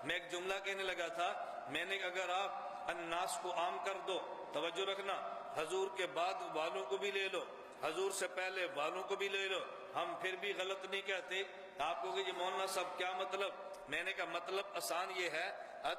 میں ایک جملہ کہنے لگا تھا، میں نے اگر آپ الناس کو عام کر دو، توجہ رکھنا، حضور کے بعد والوں کو بھی لے لو، حضور سے پہلے والوں کو بھی لے لو، ہم پھر بھی غلط نہیں کہتے۔ آپ کو کہ جی مولانا صاحب کیا مطلب؟ میں نے کہا مطلب آسان یہ ہے،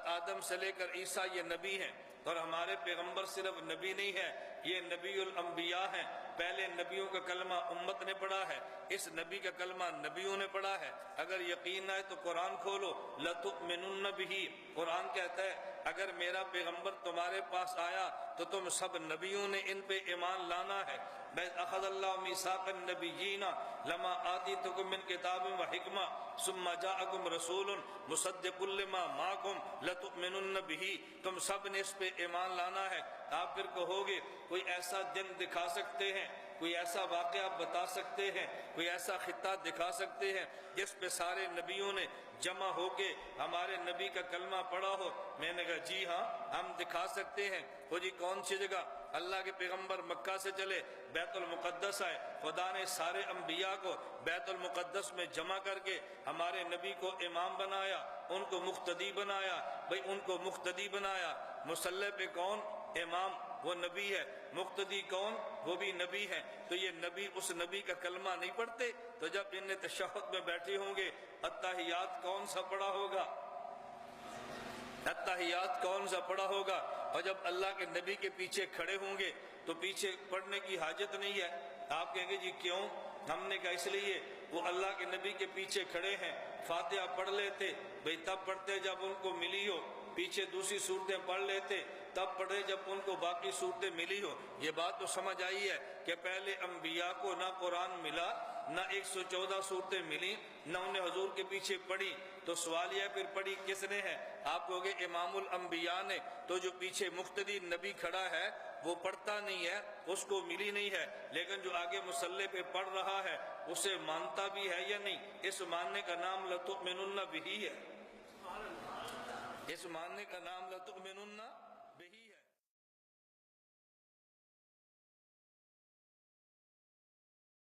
آدم سے لے کر عیسیٰ یہ نبی ہیں، اور ہمارے پیغمبر صرف نبی نہیں ہے، یہ نبی الانبیاء ہیں۔ پہلے نبیوں کا کلمہ امت نے پڑھا ہے، اس نبی کا کلمہ نبیوں نے پڑھا ہے۔ اگر یقین آئے تو قرآن کھولو، لَتُؤْمِنُنَّ بِهِ، قرآن کہتا ہے اگر میرا پیغمبر تمہارے پاس آیا تو تم سب نبیوں نے ان پہ ایمان لانا ہے۔ بَإِذْ أَخَذَ اللَّهُ مِيثَاقَ النَّبِيِّينَ لَمَا آتَيْتُكُم مِّن كِتَابٍ وَحِكْمَةٍ ثُمَّ جَاءَكُمْ رَسُولٌ مُصَدِّقٌ لِّمَا مَعَكُمْ لَتُؤْمِنُنَّ بِهِ، تم سب نے اس پہ ایمان لانا ہے۔ آپ پھر کہو گے کوئی ایسا دن دکھا سکتے ہیں، کوئی ایسا واقعہ بتا سکتے ہیں، کوئی ایسا خطہ دکھا سکتے ہیں جس پہ سارے نبیوں نے جمع ہو کے ہمارے نبی کا کلمہ پڑھا ہو؟ میں نے کہا جی ہاں ہم دکھا سکتے ہیں۔ وہ جی کون سی جگہ؟ اللہ کے پیغمبر مکہ سے چلے، بیت المقدس آئے، خدا نے سارے انبیاء کو بیت المقدس میں جمع کر کے ہمارے نبی کو امام بنایا، ان کو مقتدی بنایا۔ بھئی ان کو مقتدی بنایا، مصلی پہ کون؟ امام، وہ نبی ہے۔ مقتدی کون؟ وہ بھی نبی ہے۔ تو یہ نبی اس نبی کا کلمہ نہیں پڑھتے؟ تو جب ان تشہد میں بیٹھے ہوں گے اتحیات کون سا پڑھا ہوگا؟ اتحیات کون سا پڑھا ہوگا؟ اور جب اللہ کے نبی کے پیچھے کھڑے ہوں گے تو پیچھے پڑھنے کی حاجت نہیں ہے۔ آپ کہیں گے جی کیوں؟ ہم نے کہا اس لیے وہ اللہ کے نبی کے پیچھے کھڑے ہیں، فاتحہ پڑھ لیتے، بھئی تب پڑھتے جب ان کو ملی ہو، پیچھے دوسری صورتیں پڑھ لیتے تب پڑھے جب ان کو باقی صورتیں ملی ہو۔ یہ بات تو سمجھ آئی ہے کہ پہلے انبیاء کو نہ قرآن ملا، نہ 114 صورتیں ملی، نہ انہیں حضور کے پیچھے پڑھی۔ تو سوال یہ پھر پڑھی کس نے ہے؟ آپ کہو گے امام الانبیاء نے۔ تو جو پیچھے مقتدی نبی کھڑا ہے وہ پڑھتا نہیں ہے، اس کو ملی نہیں ہے، لیکن جو آگے مصلی پہ پڑھ رہا ہے اسے مانتا بھی ہے یا نہیں؟ اس ماننے کا نام لَتُؤْمِنُنَّ بِهِ ہے، اس ماننے کا نام لَتُؤْمِنُنَّ